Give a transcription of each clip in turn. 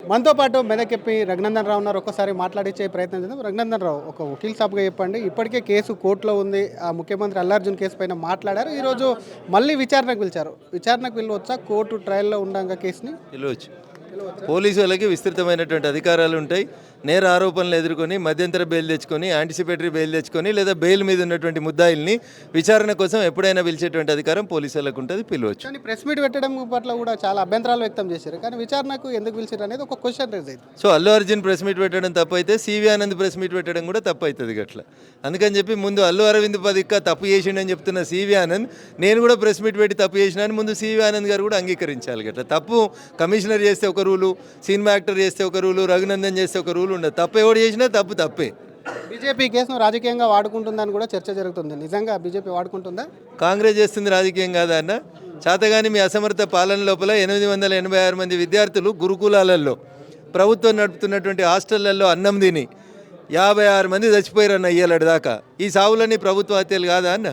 మనతో పాటు మెదకెప్పి రఘునందన్ రావు ఉన్నారు. ఒక్కసారి మాట్లాడించే ప్రయత్నం చేద్దాం. రఘునందన్ రావు, ఒక వకీల్ సాబ్గా చెప్పండి, ఇప్పటికే కేసు కోర్టులో ఉంది. ఆ ముఖ్యమంత్రి అల్లార్జున్ కేసు పైన మాట్లాడారు. ఈరోజు మళ్ళీ విచారణకు పిలిచారు. విచారణకు పిలవచ్చా? కోర్టు ట్రయల్లో ఉండగా కేసుని పిలవచ్చు. పోలీసు వాళ్ళకి విస్తృతమైనటువంటి అధికారాలు ఉంటాయి. నేర ఆరోపణలు ఎదుర్కొని మధ్యంతర బెయిల్ తెచ్చుకొని, యాంటిసిపేటరీ బెయిల్ తెచ్చుకొని, లేదా బెయిల్ మీద ఉన్నటువంటి ముద్దాయిల్ని విచారణ కోసం ఎప్పుడైనా పిలిచేటువంటి అధికారం పోలీసు వాళ్ళకు ఉంటుంది. పిలవచ్చు. కానీ ప్రెస్ మీట్ పెట్టడం పట్ల కూడా చాలా అభ్యంతరాలు వ్యక్తం చేశారు. కానీ విచారణకు ఎందుకు పిలిచారు అనేది ఒక క్వశ్చన్ రేజ్ అయింది. So Allu Arjun press meet పెట్టడం తప్పు అయితే సివి ఆనంద్ ప్రెస్ మీట్ పెట్టడం కూడా తప్పు అవుతుంది గట్ల. అందుకని చెప్పి ముందు అల్లు అరవింద్ పదిక్క తప్పు చేసిండని చెప్తున్న సివి ఆనంద్, నేను కూడా ప్రెస్ మీట్ పెట్టి తప్పు చేసిన అని ముందు సివి ఆనంద్ గారు కూడా అంగీకరించాలి. గట్ల తప్పు కమిషనర్ చేస్తే ఒక రూలు, సినిమా యాక్టర్ చేస్తే ఒక రూలు, రఘునందన్ చేస్తే ఒక రూలు ఉండదు. తప్పు ఎవడు చేసినా తప్పు తప్పే. బీజేపీ కేసును రాజకీయంగా వాడుకుంటుందని కూడా చర్చ జరుగుతుంది. నిజంగా బీజేపీ వాడుకుంటుందా? కాంగ్రెస్ చేస్తుంది రాజకీయం కాదా అన్న? చేతగాని మీ అసమర్థ పాలన లోపల 886 మంది విద్యార్థులు గురుకులాలలో ప్రభుత్వం నడుపుతున్నటువంటి హాస్టళ్లలో అన్నం తిని 56 మంది చచ్చిపోయారన్న ఇయ్యాలటి దాకా. ఈ సావులన్నీ ప్రభుత్వ హత్యలు కాదా అన్న?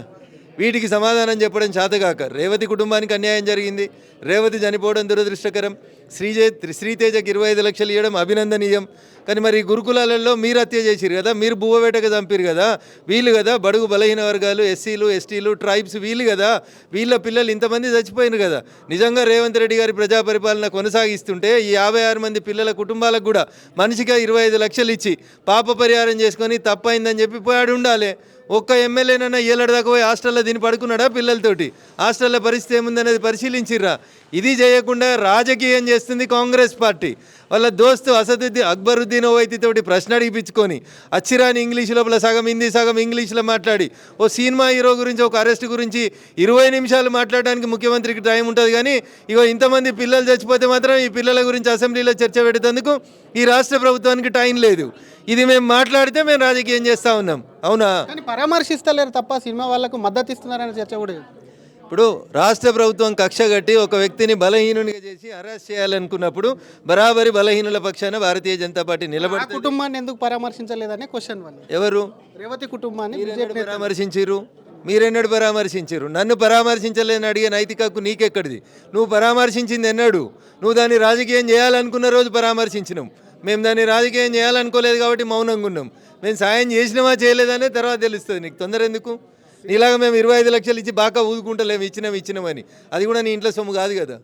వీటికి సమాధానం చెప్పడం చేతగాక రేవతి కుటుంబానికి అన్యాయం జరిగింది. రేవతి చనిపోవడం దురదృష్టకరం. శ్రీతేజకి 25 లక్షలు ఇవ్వడం అభినందనీయం. కానీ మరి గురుకులాలలో మీరు హత్య చేసిరు కదా, మీరు బువ్వవేటగా చంపారు కదా, వీళ్ళు కదా బడుగు బలహీన వర్గాలు, ఎస్సీలు, ఎస్టీలు, ట్రైబ్స్ వీళ్ళు కదా, వీళ్ళ పిల్లలు ఇంతమంది చచ్చిపోయినారు కదా. నిజంగా రేవంత్ రెడ్డి గారి ప్రజా పరిపాలన కొనసాగిస్తుంటే ఈ 56 మంది పిల్లల కుటుంబాలకు కూడా మనిషిగా 25 లక్షలు ఇచ్చి పాప పరిహారం చేసుకొని తప్పైందని చెప్పి పోయాడు ఉండాలి. ఒక్క ఎమ్మెల్యేనన్నా ఏళ్ళ దాకా పోయి హాస్టల్లో దీన్ని పడుకున్నాడా పిల్లలతోటి? హాస్టల్లో పరిస్థితి ఏముందనేది పరిశీలించిర్రా? ఇది చేయకుండా రాజకీయం చేస్తుంది కాంగ్రెస్ పార్టీ. వాళ్ళ దోస్తు అక్బరుద్దీన్ ఓవైతీ తోటి ప్రశ్న అడిగిపించుకొని అచ్చిరాని ఇంగ్లీష్ లోపల సగం హిందీ సగం ఇంగ్లీష్లో మాట్లాడి ఓ సినిమా హీరో గురించి, ఒక అరెస్ట్ గురించి 20 నిమిషాలు మాట్లాడడానికి ముఖ్యమంత్రికి టైం ఉంటుంది. కానీ ఇగో ఇంతమంది పిల్లలు చచ్చిపోతే మాత్రం ఈ పిల్లల గురించి అసెంబ్లీలో చర్చ పెట్టేందుకు ఈ రాష్ట్ర ప్రభుత్వానికి టైం లేదు. ఇది మేము మాట్లాడితే మేము రాజకీయం చేస్తూ ఉన్నాం. అవునా? కానీ పరామర్శిస్తలేరు తప్ప సినిమా వాళ్ళకు మద్దతు ఇస్తున్నారనే చర్చ కూడా. ఇప్పుడు రాష్ట్ర ప్రభుత్వం కక్ష కట్టి ఒక వ్యక్తిని బలహీనునిగా చేసి అరెస్ట్ చేయాలనుకున్నప్పుడు బరాబరి బలహీనుల పక్షాన భారతీయ జనతా పార్టీ నిలబడి కుటుంబాన్ని ఎందుకు పరామర్శించలేదనే క్వశ్చన్ వన్. ఎవరు? రేవతి కుటుంబాన్ని పరామర్శించారు? మీరెన్నడు పరామర్శించారు? నన్ను పరామర్శించలేని అడిగే నైతిక హక్కు నీకెక్కడిది? నువ్వు పరామర్శించింది ఎన్నడు? నువ్వు దాన్ని రాజకీయం చేయాలనుకున్న రోజు పరామర్శించినాం. మేము దాన్ని రాజకీయం చేయాలనుకోలేదు కాబట్టి మౌనంగా ఉన్నాం. మేము సాయం చేసినామా చేయలేదనే తర్వాత తెలుస్తుంది. నీకు తొందర ఎందుకు? నీలాగా మేము 25 లక్షలు ఇచ్చి బాగా ఊదుకుంటలేము ఇచ్చినామని. అది కూడా నీ ఇంట్లో సొమ్ము కాదు కదా.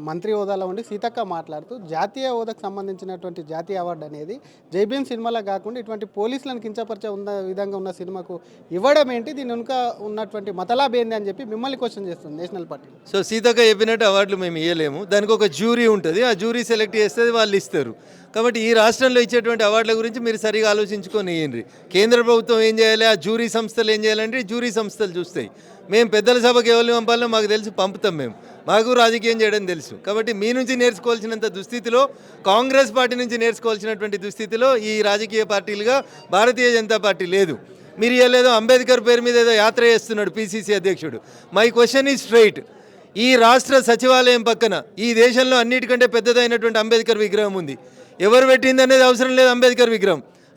మంత్రి హోదాలో ఉండి సీతక్క మాట్లాడుతూ జాతీయ హోదాకు సంబంధించినటువంటి జాతీయ అవార్డు అనేది జైభీం సినిమాలో కాకుండా ఇటువంటి పోలీసులను కించపరిచే విధంగా ఉన్న సినిమాకు ఇవ్వడం ఏంటి? దీని వెనుక ఉన్నటువంటి మతలాభ ఏంది అని చెప్పి మిమ్మల్ని క్వశ్చన్ చేస్తుంది నేషనల్ పార్టీ. సో సీతక్క చెప్పినట్టు అవార్డులు మేము ఇవ్వలేము. దానికి ఒక జ్యూరీ ఉంటుంది. ఆ జ్యూరీ సెలెక్ట్ చేస్తే వాళ్ళు ఇస్తారు. కాబట్టి ఈ రాష్ట్రంలో ఇచ్చేటువంటి అవార్డుల గురించి మీరు సరిగా ఆలోచించుకొని ఇయ్యండి. కేంద్ర ప్రభుత్వం ఏం చేయాలి, ఆ జ్యూరీ సంస్థలు ఏం చేయాలంటే జ్యూరీ సంస్థలు చూస్తాయి. మేము పెద్దల సభకు ఎవరిని పంపాలో మాకు తెలుసు, పంపుతాం. మాకు రాజకీయం చేయడం తెలుసు. కాబట్టి మీ నుంచి నేర్చుకోవాల్సినంత దుస్థితిలో, కాంగ్రెస్ పార్టీ నుంచి నేర్చుకోవాల్సినటువంటి దుస్థితిలో ఈ రాజకీయ పార్టీలుగా భారతీయ జనతా పార్టీ లేదు. మీరు ఇవ్వలేదో అంబేద్కర్ పేరు మీద ఏదో యాత్ర చేస్తున్నాడు పిసిసి అధ్యక్షుడు. My question is straight. ఈ రాష్ట్ర సచివాలయం పక్కన ఈ దేశంలో అన్నిటికంటే పెద్దదైనటువంటి అంబేద్కర్ విగ్రహం ఉంది. ఎవరు పెట్టింది అనేది అవసరం లేదు.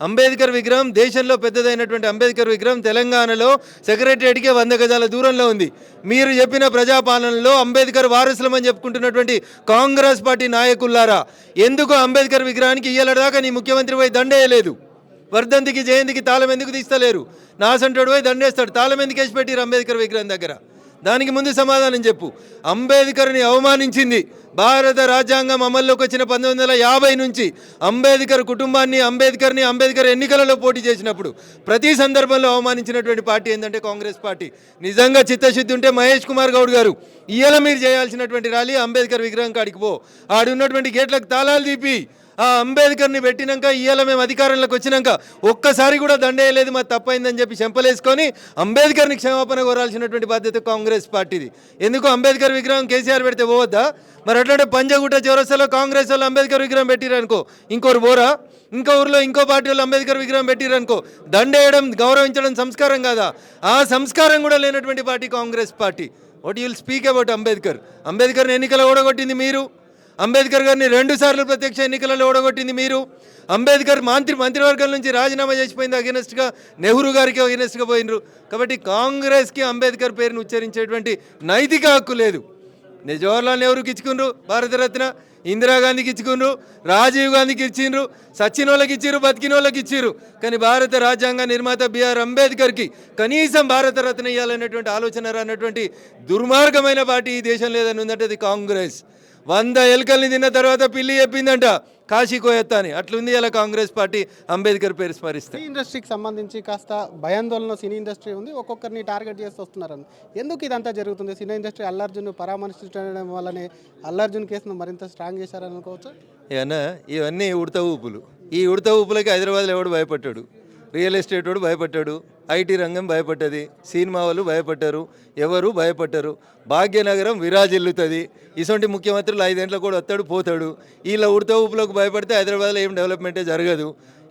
అంబేద్కర్ విగ్రహం దేశంలో పెద్దదైనటువంటి అంబేద్కర్ విగ్రహం తెలంగాణలో సెక్రటరియట్కే 100 గజాల దూరంలో ఉంది. మీరు చెప్పిన ప్రజాపాలనలో అంబేద్కర్ వారసులమని చెప్పుకుంటున్నటువంటి కాంగ్రెస్ పార్టీ నాయకులారా, ఎందుకు అంబేద్కర్ విగ్రహానికి ఇయ్యలదాకా నీ ముఖ్యమంత్రి పోయి దండేయలేదు? వర్ధంతికి జయంతికి తాళం ఎందుకు తీస్తలేరు? నాసంటోడు పోయి దండేస్తాడు. తాళం ఎందుకు వేసి పెట్టిరు అంబేద్కర్ విగ్రహం దగ్గర? దానికి ముందు సమాధానం చెప్పు. అంబేద్కర్ని అవమానించింది భారత రాజ్యాంగం అమల్లోకి వచ్చిన 1950 నుంచి అంబేద్కర్ కుటుంబాన్ని, అంబేద్కర్ ఎన్నికలలో పోటీ చేసినప్పుడు ప్రతి సందర్భంలో అవమానించినటువంటి పార్టీ ఏంటంటే కాంగ్రెస్ పార్టీ. నిజంగా చిత్తశుద్ధి ఉంటే మహేష్ కుమార్ గౌడ్ గారు ఇవాళ మీరు చేయాల్సినటువంటి ర్యాలీ అంబేద్కర్ విగ్రహం కాడికి పో. ఆడున్నటువంటి గేట్లకు తాళాలు తీపి ఆ అంబేద్కర్ని పెట్టినాక ఇవాళ మేము అధికారంలోకి వచ్చినాక ఒక్కసారి కూడా దండేయలేదు, మాది తప్పైందని చెప్పి చెంపలేసుకొని అంబేద్కర్ని క్షమాపణ కోరాల్సినటువంటి బాధ్యత కాంగ్రెస్ పార్టీది. ఎందుకు అంబేద్కర్ విగ్రహం కేసీఆర్ పెడితే పోవద్దా? మరి అట్లాంటి పంజగుట్ట చౌరస్తాలో కాంగ్రెస్ వాళ్ళు అంబేద్కర్ విగ్రహం పెట్టిరనుకో, ఇంకోరు పోరా? ఇంకో ఊరిలో ఇంకో పార్టీ వాళ్ళు అంబేద్కర్ విగ్రహం పెట్టిరనుకో, దండేయడం గౌరవించడం సంస్కారం కాదా? ఆ సంస్కారం కూడా లేనటువంటి party Congress party. What you will speak about అంబేద్కర్ని ఎన్నికలు ఓడగొట్టింది మీరు. అంబేద్కర్ గారిని 2 సార్లు ప్రత్యక్ష ఎన్నికలలో ఓడగొట్టింది మీరు. అంబేద్కర్ మంత్రివర్గం నుంచి రాజీనామా చేసిపోయింది, అగెనెస్ట్గా నెహ్రూ గారికి అగెనెస్ట్గా పోయినరు. కాబట్టి కాంగ్రెస్కి అంబేద్కర్ పేరును ఉచ్చరించేటువంటి నైతిక హక్కు లేదు. జవహర్లాల్ నెహ్రూకి ఇచ్చుకున్నారు భారతరత్న, ఇందిరాగాంధీకి ఇచ్చుకున్నారు, రాజీవ్ గాంధీకి ఇచ్చిండ్రు, సచిన్ వాళ్ళకి ఇచ్చిర్రు, బతికిన వాళ్ళకి ఇచ్చిర్రు. కానీ భారత రాజ్యాంగ నిర్మాత బిఆర్ అంబేద్కర్కి కనీసం భారతరత్న ఇవ్వాలనేటువంటి ఆలోచన రానటువంటి దుర్మార్గమైన పార్టీ ఈ దేశం లేదని ఉందంటే అది కాంగ్రెస్. 100 ఎలుకల్ని తిన్న తర్వాత పిల్లి చెప్పిందంట కాశీకోయత్త అని. అట్లుంది ఇలా కాంగ్రెస్ పార్టీ అంబేద్కర్ పేరు స్మరిస్తే. సినీ ఇండస్ట్రీకి సంబంధించి కాస్త భయాందోళన సినీ ఇండస్ట్రీ ఉంది, ఒక్కొక్కరిని టార్గెట్ చేసి వస్తున్నారని. ఎందుకు ఇదంతా జరుగుతుంది? సినీ ఇండస్ట్రీ అల్లార్జున్ పరామర్శించడం వల్లనే అల్లార్జున్ కేసును మరింత స్ట్రాంగ్ చేశారని అనుకోవచ్చు. ఏమన్నా ఇవన్నీ ఉడత ఊపులు. ఈ ఉడత ఊపులకి హైదరాబాద్లో ఎవడు భయపడ్డాడు? రియల్ ఎస్టేట్ వాడు భయపడ్డాడు, ఐటీ రంగం భయపడ్డది, సినిమా వాళ్ళు భయపడ్డారు, ఎవరు భయపడ్డారు. భాగ్యనగరం విరాజిల్లుతుంది. ఇటువంటి ముఖ్యమంత్రులు 5 ఏళ్ళకు కూడా వస్తాడు పోతాడు. వీళ్ళ ఉడత ఊపులకు భయపడితే హైదరాబాద్లో ఏం డెవలప్మెంటే జరగదు.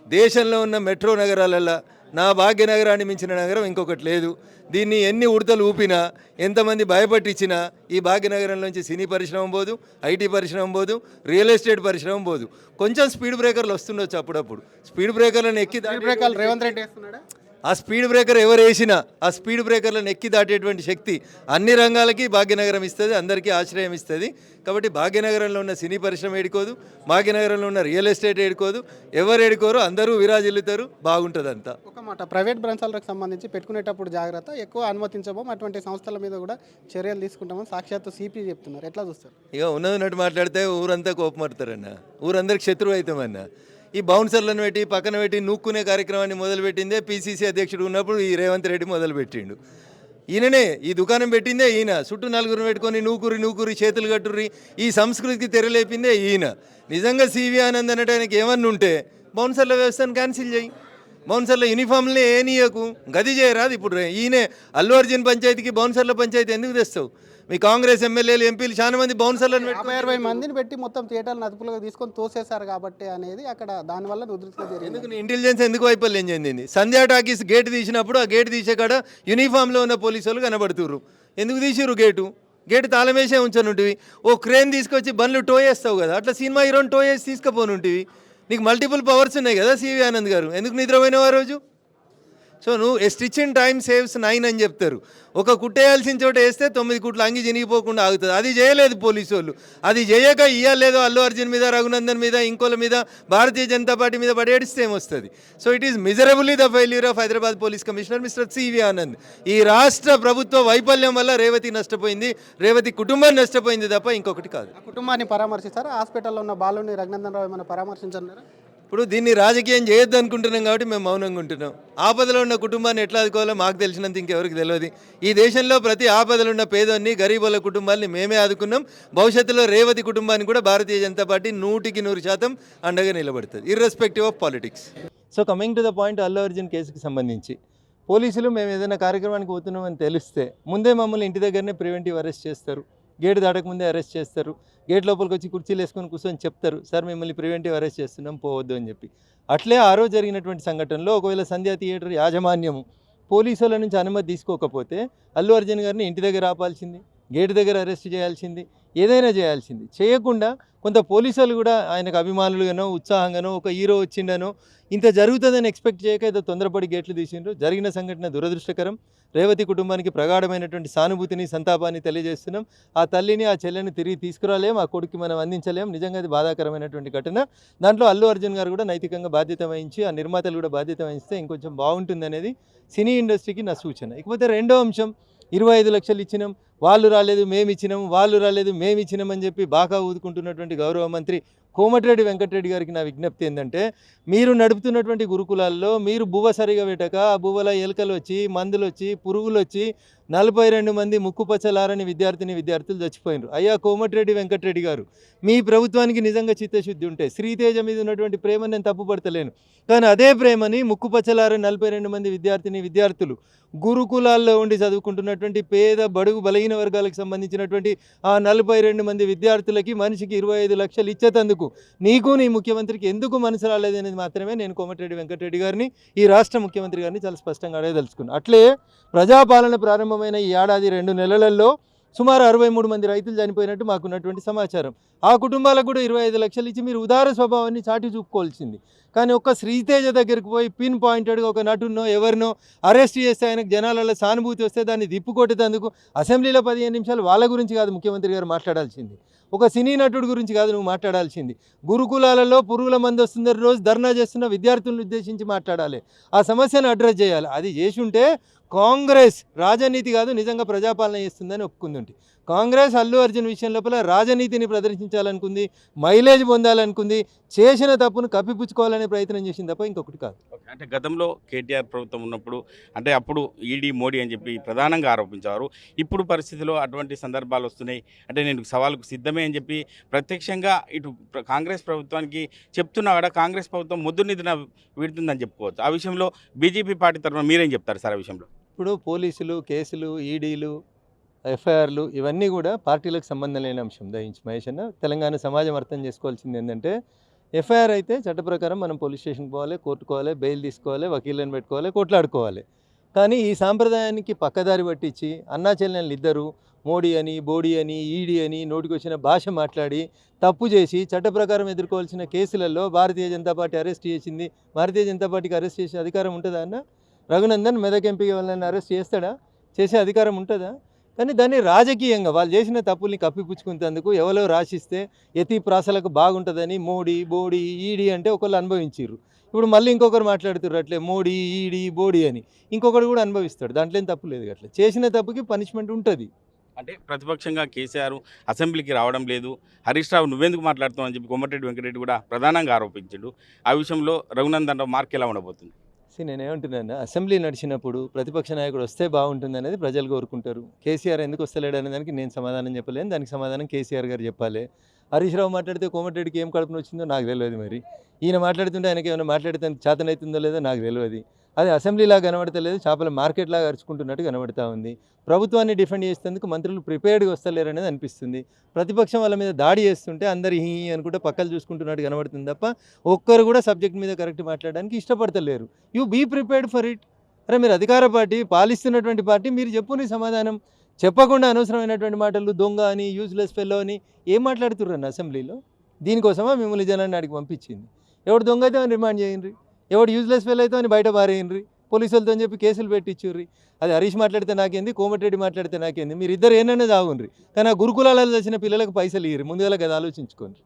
దేశంలో ఉన్న మెట్రో నగరాలల్లో నా భాగ్యనగరాన్ని మించిన నగరం ఇంకొకటి లేదు. దీన్ని ఎన్ని ఉడతలు ఊపినా, ఎంతమంది భయపట్టించినా ఈ భాగ్యనగరంలోంచి సినీ పరిశ్రమ పోదు, ఐటీ పరిశ్రమ పోదు, రియల్ ఎస్టేట్ పరిశ్రమ పోదు. కొంచెం స్పీడ్ బ్రేకర్లు వస్తుండొచ్చు అప్పుడప్పుడు. స్పీడ్ బ్రేకర్లను ఎక్కి బ్రేకర్లు రేవంత్ రెడ్డి వేస్తున్నాడా? ఆ స్పీడ్ బ్రేకర్ ఎవరు వేసినా ఆ స్పీడ్ బ్రేకర్లను ఎక్కి దాటేటువంటి శక్తి అన్ని రంగాలకి భాగ్యనగరం ఇస్తుంది, అందరికీ ఆశ్రయం ఇస్తుంది. కాబట్టి భాగ్యనగరంలో ఉన్న సినీ పరిశ్రమ ఏడుకోదు, భాగ్యనగరంలో ఉన్న రియల్ ఎస్టేట్ ఏడుకోదు, ఎవరు ఏడుకోరు, అందరూ విరాజిల్లుతారు, బాగుంటుంది అంతా. ఒక మాట, ప్రైవేట్ బ్రాంచాలకు సంబంధించి పెట్టుకునేటప్పుడు జాగ్రత్త, ఎక్కువ అనుమతించబోం, అటువంటి సంస్థల మీద కూడా చర్యలు తీసుకుంటామని సాక్షాత్తు సిపి చెప్తున్నారు. ఎట్లా చూస్తారు? ఇక ఉన్నట్టు మాట్లాడితే ఊరంతా కోపమడతారన్న, ఊరందరికి శత్రువు అవుతామన్న. ఈ బౌన్సర్లను పెట్టి పక్కన పెట్టి నూక్కునే కార్యక్రమాన్ని మొదలుపెట్టిందే పిసిసి అధ్యక్షుడు ఉన్నప్పుడు ఈ రేవంత్ రెడ్డి మొదలుపెట్టిండు. ఈయననే ఈ దుకాణం పెట్టిందే ఈయన, చుట్టూ నలుగురు పెట్టుకొని నూకూరి చేతులు కట్టుర్రి ఈ సంస్కృతికి తెరలేపిందే ఈయన. నిజంగా సివి ఆనంద్ అనడానికి ఏమన్నా ఉంటే బౌన్సర్ల వ్యవస్థను క్యాన్సిల్ చేయి, బౌన్సర్ల యూనిఫామ్లే ఏనియకు, గది చేయరాదు. ఇప్పుడు ఈయనే అల్లు అర్జున్ పంచాయతీకి బౌన్సర్ల పంచాయతీ ఎందుకు తెస్తావు? మీ కాంగ్రెస్ ఎమ్మెల్యేలు ఎంపీలు చాలా మంది బౌన్సర్లను 50-60 మందిని పెట్టి మొత్తం థియేటర్లను అదుపులోకి తీసుకొని తోసేశారు కాబట్టి అనేది అక్కడ దానివల్ల ఉధృతిగా జరిగింది. ఎందుకు ఇంటెలిజెన్స్ ఎందుకు వైఫల్యం చెందింది? సంధ్యా టాకీస్ గేట్ తీసినప్పుడు ఆ గేట్ తీసే కాడ యూనిఫామ్లో ఉన్న పోలీసు వాళ్ళు కనబడుతుర్రు. ఎందుకు తీసిర్రు గేటు తాళం వేసే ఉంచనుంటివి. ఓ క్రేన్ తీసుకొచ్చి బండ్లు టో చేస్తావు కదా, అట్లా సినిమా హీరోని టో చేసి తీసుకుపోనుంటివి. నీకు మల్టిపుల్ పవర్స్ ఉన్నాయి కదా సివి ఆనంద్ గారు, ఎందుకు నిద్రపోయినావు ఆ రోజు? సో నువ్వు ఏ స్టిచ్ ఇన్ టైమ్ సేవ్స్ 9 అని చెప్తారు. ఒక కుట్టేయాల్సిన చోట వేస్తే 9 కుట్లు అంగి చినిగిపోకుండా ఆగుతుంది. అది చేయలేదు పోలీసు వాళ్ళు. అది చేయక ఇయ్యలేదు అల్లు అర్జున్ మీద, రఘునందన్ మీద, ఇంకోళ్ళ మీద, భారతీయ జనతా పార్టీ మీద పడేడిస్తే ఏమొస్తుంది? So it is miserably the failure of Hyderabad police commissioner mister CV Anand. ఈ రాష్ట్ర ప్రభుత్వ వైఫల్యం వల్ల రేవతి నష్టపోయింది, రేవతి కుటుంబం నష్టపోయింది తప్ప ఇంకొకటి కాదు. కుటుంబాన్ని పరామర్శిస్తారా? హాస్పిటల్లో ఉన్న బాలుని రఘునందన్ రావు ఏమైనా పరామర్శించారా? ఇప్పుడు దీన్ని రాజకీయం చేయొద్దు అనుకుంటున్నాం కాబట్టి మేము మౌనంగా ఉంటున్నాం. ఆపదలో ఉన్న కుటుంబాన్ని ఎట్లా ఆదుకోవాలో మాకు తెలిసినంత ఇంకెవరికి తెలియదు. ఈ దేశంలో ప్రతి ఆపదలో ఉన్న పేదోన్ని, గరీబుల కుటుంబాన్ని మేమే ఆదుకున్నాం. భవిష్యత్తులో రేవతి కుటుంబాన్ని కూడా భారతీయ జనతా పార్టీ 100% అండగా నిలబడుతుంది, irrespective of politics. So coming to the point, Allu Arjun కేసుకి సంబంధించి పోలీసులు మేము ఏదైనా కార్యక్రమానికి పోతున్నామని తెలిస్తే ముందే మమ్మల్ని ఇంటి దగ్గరనే ప్రివెంటివ్ అరెస్ట్ చేస్తారు, గేట్ దాటకముందే అరెస్ట్ చేస్తారు, గేట్ లోపలికి వచ్చి కుర్చీలు వేసుకొని కూర్చొని చెప్తారు, సార్ మిమ్మల్ని ప్రివెంటివ్ అరెస్ట్ చేస్తున్నాం పోవద్దు అని చెప్పి. అట్లే ఆ రోజు జరిగినటువంటి సంఘటనలో ఒకవేళ సంధ్యా థియేటర్ యాజమాన్యము పోలీసుల నుంచి అనుమతి తీసుకోకపోతే అల్లు అర్జున్ గారిని ఇంటి దగ్గర ఆపాల్సింది, గేట్ దగ్గర అరెస్ట్ చేయాల్సింది, ఏదైనా చేయాల్సింది. చేయకుండా కొంత పోలీసులు కూడా ఆయనకు అభిమానులుగానో ఉత్సాహంగానో ఒక హీరో వచ్చిండనో ఇంత జరుగుతుందని ఎక్స్పెక్ట్ చేయక ఏదో తొందరపడి గేట్లు తీసిండ్రు. జరిగిన సంఘటన దురదృష్టకరం. రేవతి కుటుంబానికి ప్రగాఢమైనటువంటి సానుభూతిని, సంతాపాన్ని తెలియజేస్తున్నాం. ఆ తల్లిని, ఆ చెల్లెని తిరిగి తీసుకురాలేం, ఆ కొడుకు మనం అందించలేం. నిజంగా అది బాధాకరమైనటువంటి ఘటన. దాంట్లో అల్లు అర్జున్ గారు కూడా నైతికంగా బాధ్యత వహించి, ఆ నిర్మాతలు కూడా బాధ్యత వహిస్తే ఇంకొంచెం బాగుంటుంది అనేది సినీ ఇండస్ట్రీకి నా సూచన. ఇకపోతే రెండో అంశం, 25 లక్షలు ఇచ్చినాం, వాళ్ళు రాలేదు మేము ఇచ్చినాం, వాళ్ళు రాలేదు మేము ఇచ్చినాం అని చెప్పి బాగా ఊదుకుంటున్నటువంటి గౌరవ మంత్రి కోమటిరెడ్డి వెంకటరెడ్డి గారికి నా విజ్ఞప్తి ఏంటంటే, మీరు నడుపుతున్నటువంటి గురుకులాల్లో మీరు బువ్వ సరిగా పెట్టక ఆ బువ్వల ఎలుకలు వచ్చి, మందులు వచ్చి, పురుగులు వచ్చి 42 మంది ముక్కుపచ్చలారని విద్యార్థులు చచ్చిపోయినారు. అయ్యా కోమటిరెడ్డి వెంకటరెడ్డి గారు, మీ ప్రభుత్వానికి నిజంగా చిత్తశుద్ధి ఉంటే శ్రీతేజ మీద ఉన్నటువంటి ప్రేమను నేను తప్పుపడతలేను, కానీ అదే ప్రేమని ముక్కుపచ్చలారని 42 మంది విద్యార్థులు గురుకులాల్లో ఉండి చదువుకుంటున్నటువంటి పేద బడుగు బలహీన వర్గాలకు సంబంధించినటువంటి ఆ 42 మంది విద్యార్థులకి మనిషికి 25 లక్షలు ఇచ్చేతందుకు నీకు నీ ముఖ్యమంత్రికి ఎందుకు మనసు రాలేదు అనేది మాత్రమే నేను కోమటిరెడ్డి వెంకటరెడ్డి గారిని, ఈ రాష్ట్ర ముఖ్యమంత్రి గారిని చాలా స్పష్టంగా అడగదలుచుకున్నాను. అట్లే ప్రజాపాలన ప్రారంభమైన ఈ ఏడాది 2 నెలలలో సుమారు 63 మంది రైతులు చనిపోయినట్టు మాకున్నటువంటి సమాచారం. ఆ కుటుంబాలకు కూడా 25 లక్షలు ఇచ్చి మీరు ఉదార స్వభావాన్ని చాటి చూపుకోవాల్సింది. కానీ ఒక్క శ్రీతేజ దగ్గరికి పోయి పిన్ పాయింటెడ్గా ఒక నటున్నో ఎవరినో అరెస్ట్ చేస్తే ఆయనకు జనాలలో సానుభూతి వస్తే దాన్ని తిప్పుకొట్టేందుకు అసెంబ్లీలో 15 నిమిషాలు వాళ్ళ గురించి కాదు ముఖ్యమంత్రి గారు మాట్లాడాల్సింది, ఒక సినీ నటుడి గురించి కాదు నువ్వు మాట్లాడాల్సింది. గురుకులాలలో పురుగుల మందు వస్తుందని రోజు ధర్నా చేస్తున్న విద్యార్థులను ఉద్దేశించి మాట్లాడాలి, ఆ సమస్యను అడ్రస్ చేయాలి. అది చేసి ఉంటే కాంగ్రెస్ రాజనీతి కాదు నిజంగా ప్రజాపాలన చేస్తుందని ఒప్పుకుంది. కాంగ్రెస్ అల్లు అర్జున్ విషయం లోపల రాజనీతిని ప్రదర్శించాలనుకుంది, మైలేజ్ పొందాలనుకుంది, చేసిన తప్పును కప్పిపుచ్చుకోవాలనే ప్రయత్నం చేసింది తప్ప ఇంకొకటి కాదు. అంటే గతంలో కేటీఆర్ ప్రభుత్వం ఉన్నప్పుడు అంటే అప్పుడు ఈడీ మోడీ అని చెప్పి ప్రధానంగా ఆరోపించారు. ఇప్పుడు పరిస్థితిలో అటువంటి సందర్భాలు వస్తున్నాయి. అంటే నేను సవాలుకు సిద్ధమే అని చెప్పి ప్రత్యక్షంగా ఇటు కాంగ్రెస్ ప్రభుత్వానికి చెప్తున్నా కూడా కాంగ్రెస్ ప్రభుత్వం మొద్దు నిద్ర వీడుతుందని చెప్పుకోవచ్చు. ఆ విషయంలో బీజేపీ పార్టీ తరఫున మీరేం చెప్తారు సార్ ఆ విషయంలో? ఇప్పుడు పోలీసులు, కేసులు, ఈడీలు, ఎఫ్ఐఆర్లు ఇవన్నీ కూడా పార్టీలకు సంబంధం లేని అంశం. దయించి మహేష్ అన్న, తెలంగాణ సమాజం అర్థం చేసుకోవాల్సింది ఏంటంటే ఎఫ్ఐఆర్ అయితే చట్ట ప్రకారం మనం పోలీస్ స్టేషన్కి పోవాలి, కోర్టుకోవాలి, బెయిల్ తీసుకోవాలి, వకీళ్ళని పెట్టుకోవాలి, కొట్లాడుకోవాలి. కానీ ఈ సాంప్రదాయానికి పక్కదారి పట్టించి అన్నా చెల్లెళ్ళు ఇద్దరు మోడీ అని, బోడీ అని, ఈడీ అని నోటికి వచ్చిన భాష మాట్లాడి తప్పు చేసి చట్ట ప్రకారం ఎదుర్కోవాల్సిన కేసులలో భారతీయ జనతా పార్టీ అరెస్ట్ చేసింది. భారతీయ జనతా పార్టీకి అరెస్ట్ చేసే అధికారం ఉంటుందా అన్న? రఘునందన్ మెదక్ ఎంపీగా వాళ్ళని అరెస్ట్ చేస్తాడా? చేసే అధికారం ఉంటుందా? కానీ దాన్ని రాజకీయంగా వాళ్ళు చేసిన తప్పుల్ని కప్పిపుచ్చుకునేందుకు ఎవరో రాసిస్తే యతి ప్రాసలకు బాగుంటుందని మోడీ, బోడీ, ఈడీ అంటే ఒకళ్ళు అనుభవించారు. ఇప్పుడు మళ్ళీ ఇంకొకరు మాట్లాడుతున్నారు అట్లే మోడీ, ఈడీ, బోడీ అని, ఇంకొకరు కూడా అనుభవిస్తాడు. దాంట్లో ఏం తప్పు లేదు. అట్లా చేసిన తప్పుకి పనిష్మెంట్ ఉంటుంది. అంటే ప్రతిపక్షంగా కేసీఆర్ అసెంబ్లీకి రావడం లేదు, హరీష్ రావు నువ్వెందుకు మాట్లాడుతావు అని చెప్పి కోమటిరెడ్డి వెంకటరెడ్డి కూడా ప్రధానంగా ఆరోపించాడు. ఆ విషయంలో రఘునందన్ రావు మార్క్ ఎలా ఉండబోతుంది? నేనేమంటున్నాను, అసెంబ్లీ నడిచినప్పుడు ప్రతిపక్ష నాయకుడు వస్తే బాగుంటుంది అనేది ప్రజలు కోరుకుంటారు. కేసీఆర్ ఎందుకు వస్తలేడు అనే దానికి నేను సమాధానం చెప్పలేను, దానికి సమాధానం కేసీఆర్ గారు చెప్పాలి. హరీష్ రావు మాట్లాడితే కోమటిరెడ్డికి ఏం కడుపున వచ్చిందో నాకు తెలియదు. మరి ఈయన మాట్లాడుతుంటే ఆయనకి ఏమైనా మాట్లాడితే చేతనవుతుందో లేదో నాకు తెలియదు. అది అసెంబ్లీలాగా కనబడతలేదు, చేపల మార్కెట్లాగా అరుచుకుంటున్నట్టు కనబడతా ఉంది. ప్రభుత్వాన్ని డిఫెండ్ చేసేందుకు మంత్రులు ప్రిపేర్డ్గా వస్తలేరు అనేది అనిపిస్తుంది. ప్రతిపక్షం వాళ్ళ మీద దాడి చేస్తుంటే అందరు హీ అనుకుంటే పక్కలు చూసుకుంటున్నట్టు కనబడుతుంది తప్ప ఒక్కరు కూడా సబ్జెక్ట్ మీద కరెక్ట్ మాట్లాడడానికి ఇష్టపడతలేరు. You be prepared for it. అరే మీరు అధికార పార్టీ, పాలిస్తున్నటువంటి పార్టీ, మీరు చెప్పుని సమాధానం చెప్పకుండా అనవసరమైనటువంటి మాటలు దొంగ అని, యూజ్లెస్ ఫెల్లో అని ఏం మాట్లాడుతుర్రన్న అసెంబ్లీలో? దీనికోసమా మిమ్మల్ని జనాన్ని అడిగి పంపించింది? ఎవడు దొంగ అయితే అని రిమాండ్ చేయండి, ఎవడు యూజ్లెస్ ఫెల్ అయితే అని బయట పారేయండి, పోలీసులతో అని చెప్పి కేసులు పెట్టించుర్రి. అది హరీష్ మాట్లాడితే నాకేంది, కోమటిరెడ్డి మాట్లాడితే నాకేంది, మీరు ఇద్దరు ఏనైనా తాగుండ్రి. కానీ ఆ గురుకులాలలో వచ్చిన పిల్లలకు పైసలు ఇయ్యరు, ముందుగా కదా ఆలోచించుకోండి.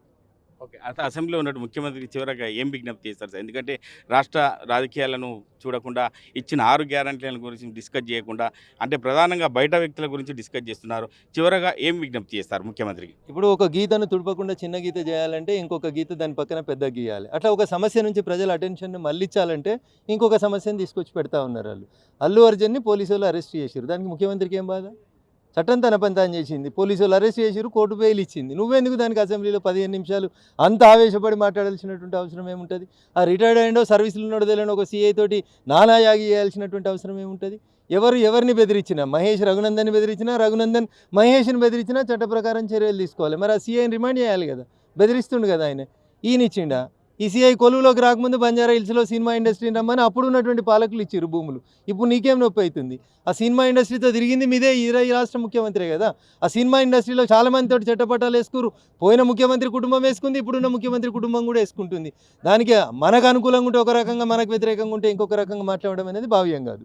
ఓకే, అసెంబ్లీలో ఉన్నట్టు ముఖ్యమంత్రికి చివరగా ఏం విజ్ఞప్తి చేస్తారు సార్? ఎందుకంటే రాష్ట్ర రాజకీయాలను చూడకుండా ఇచ్చిన 6 గ్యారంటీల గురించి డిస్కస్ చేయకుండా అంటే ప్రధానంగా బయట వ్యక్తుల గురించి డిస్కస్ చేస్తున్నారు. చివరగా ఏం విజ్ఞప్తి చేస్తారు ముఖ్యమంత్రికి? ఇప్పుడు ఒక గీతను తుడపకుండా చిన్న గీత చేయాలంటే ఇంకొక గీత దాని పక్కన పెద్ద గీయాలి. అట్లా ఒక సమస్య నుంచి ప్రజల అటెన్షన్ని మళ్ళించాలంటే ఇంకొక సమస్యను తీసుకొచ్చి పెడతా ఉన్నారు వాళ్ళు. అల్లు అర్జున్ని పోలీసు వాళ్ళు అరెస్ట్ చేశారు, దానికి ముఖ్యమంత్రికి ఏం బాధ? చట్టం తన పని తాను చేసింది, పోలీసు వాళ్ళు అరెస్ట్ చేసారు, కోర్టు బెయిల్ ఇచ్చింది. నువ్వెందుకు దానికి అసెంబ్లీలో 15 నిమిషాలు అంత ఆవేశపడి మాట్లాడాల్సినటువంటి అవసరం ఏముంటుంది? ఆ రిటైర్డ్ అయ్యిండో సర్వీసులు ఉన్నాడో తెలియని ఒక సీఐ తోటి నానాయాగి చేయాల్సినటువంటి అవసరం ఏముంటుంది? ఎవరిని బెదిరించినా, మహేష్ రఘునందన్ని బెదిరించినా, రఘునందన్ మహేష్ని బెదిరించినా చట్ట ప్రకారం చర్యలు తీసుకోవాలి. మరి ఆ సీఐని రిమాండ్ చేయాలి కదా, బెదిరిస్తుండు కదా ఆయన. ఈయనిచ్చిండా? ఈ సీఐ కొలువులోకి రాకముందు బంజారా హిల్స్లో సినిమా ఇండస్ట్రీని రమ్మని అప్పుడు ఉన్నటువంటి పాలకులు ఇచ్చారు భూములు. ఇప్పుడు నీకేం నొప్పి అవుతుంది? ఆ సినిమా ఇండస్ట్రీతో తిరిగింది మీదే, ఈ రాష్ట్ర ముఖ్యమంత్రి కదా. ఆ సినిమా ఇండస్ట్రీలో చాలామంది తోటి చట్టపట్టాలు వేసుకురు. పోయిన ముఖ్యమంత్రి కుటుంబం వేసుకుంది, ఇప్పుడున్న ముఖ్యమంత్రి కుటుంబం కూడా వేసుకుంటుంది. దానికి మనకు అనుకూలంగా ఉంటే ఒక రకంగా, మనకు వ్యతిరేకంగా ఉంటే ఇంకొక రకంగా మాట్లాడడం అనేది భావ్యం కాదు.